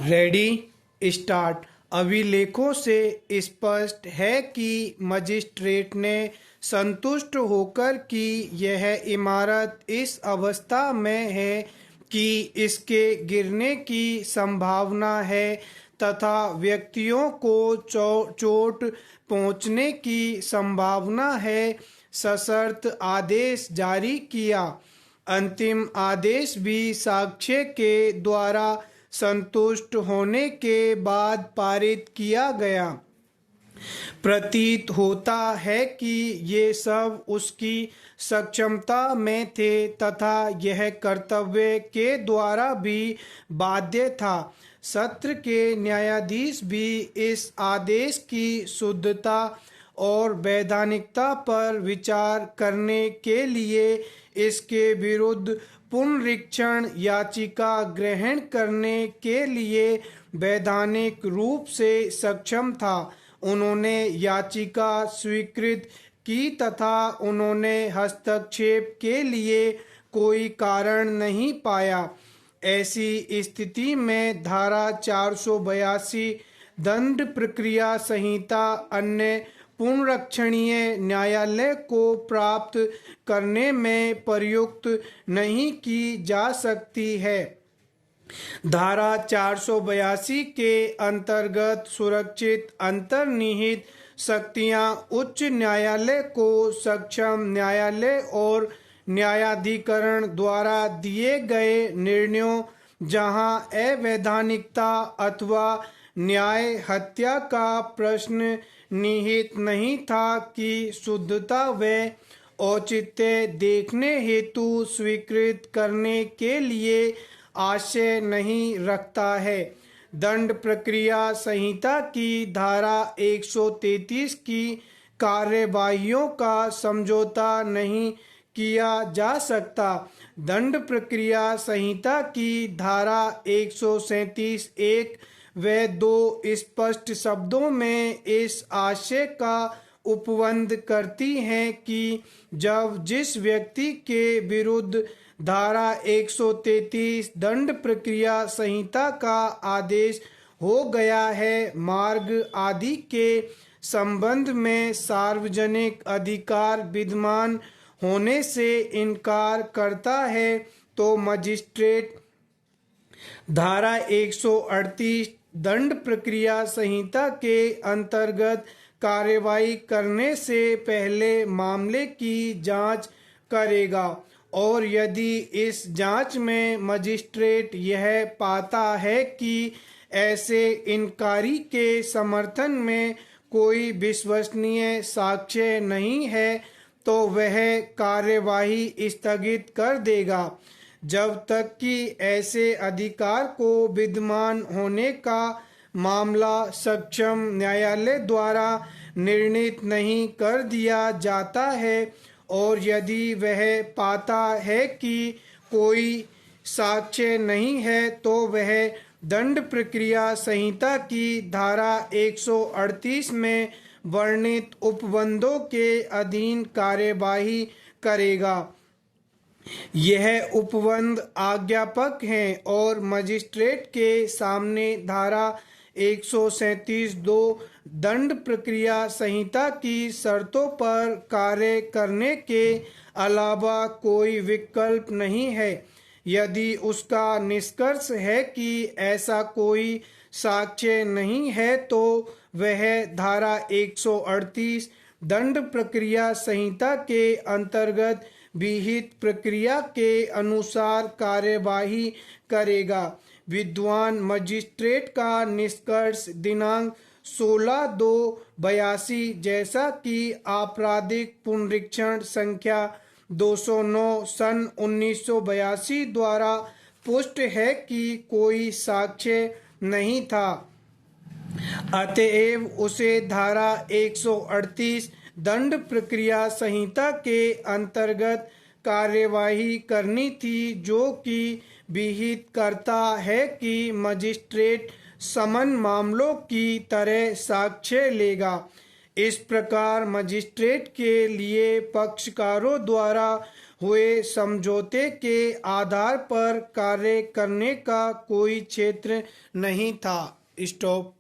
Ready start. अभिलेखों से स्पष्ट है कि मजिस्ट्रेट ने संतुष्ट होकर कि यह इमारत इस अवस्था में है कि इसके गिरने की संभावना है तथा व्यक्तियों को चोट पहुंचने की संभावना है, सशर्त आदेश जारी किया। अंतिम आदेश भी साक्ष्य के द्वारा संतुष्ट होने के बाद पारित किया गया। प्रतीत होता है कि ये सब उसकी सक्षमता में थे तथा यह कर्तव्य के द्वारा भी बाध्य था। सत्र के न्यायाधीश भी इस आदेश की शुद्धता और वैधानिकता पर विचार करने के लिए इसके विरुद्ध पुनरीक्षण याचिका ग्रहण करने के लिए वैधानिक रूप से सक्षम था। उन्होंने याचिका स्वीकृत की तथा उन्होंने हस्तक्षेप के लिए कोई कारण नहीं पाया। ऐसी स्थिति में धारा 482 दंड प्रक्रिया संहिता अन्य पुनरीक्षणीय न्यायालय को प्राप्त करने में प्रयुक्त नहीं की जा सकती है। धारा 482 के अंतर्गत सुरक्षित अंतर्निहित शक्तियां उच्च न्यायालय को सक्षम न्यायालय और न्यायाधिकरण द्वारा दिए गए निर्णयों जहां अवैधानिकता अथवा न्याय हत्या का प्रश्न निहित नहीं था की शुद्धता व औचित्य देखने हेतु स्वीकृत करने के लिए आशय नहीं रखता है। दंड प्रक्रिया संहिता की धारा 133 की कार्यवाहियों का समझौता नहीं किया जा सकता। दंड प्रक्रिया संहिता की धारा 137 1 व 2 स्पष्ट शब्दों में इस आशय का उपबंध करती हैं कि जब जिस व्यक्ति के विरुद्ध धारा 133 दंड प्रक्रिया संहिता का आदेश हो गया है, मार्ग आदि के संबंध में सार्वजनिक अधिकार विद्यमान होने से इनकार करता है तो मजिस्ट्रेट धारा 138 दंड प्रक्रिया संहिता के अंतर्गत कार्यवाही करने से पहले मामले की जांच करेगा और यदि इस जांच में मजिस्ट्रेट यह पाता है कि ऐसे इनकारी के समर्थन में कोई विश्वसनीय साक्ष्य नहीं है तो वह कार्यवाही स्थगित कर देगा जब तक कि ऐसे अधिकार को विद्यमान होने का मामला सक्षम न्यायालय द्वारा निर्णीत नहीं कर दिया जाता है और यदि वह पाता है कि कोई साक्ष्य नहीं है तो वह दंड प्रक्रिया संहिता की धारा 138 में वर्णित उपबंधों के अधीन कार्यवाही करेगा। यह उपबंध आज्ञापक हैं और मजिस्ट्रेट के सामने धारा 137(2) दंड प्रक्रिया संहिता की शर्तों पर कार्य करने के अलावा कोई विकल्प नहीं है। यदि उसका निष्कर्ष है कि ऐसा कोई साक्ष्य नहीं है तो वह धारा 138 दंड प्रक्रिया संहिता के अंतर्गत विहित प्रक्रिया के अनुसार कार्यवाही करेगा। विद्वान मजिस्ट्रेट का निष्कर्ष दिनांक 16/2/82 जैसा कि आपराधिक पुनरीक्षण संख्या 209 सन 1982 द्वारा पुष्ट है कि कोई साक्ष्य नहीं था, अतएव उसे धारा 138 दंड प्रक्रिया संहिता के अंतर्गत कार्यवाही करनी थी, जो कि विहित करता है कि मजिस्ट्रेट समन मामलों की तरह साक्ष्य लेगा। इस प्रकार मजिस्ट्रेट के लिए पक्षकारों द्वारा हुए समझौते के आधार पर कार्य करने का कोई क्षेत्र नहीं था। स्टॉप।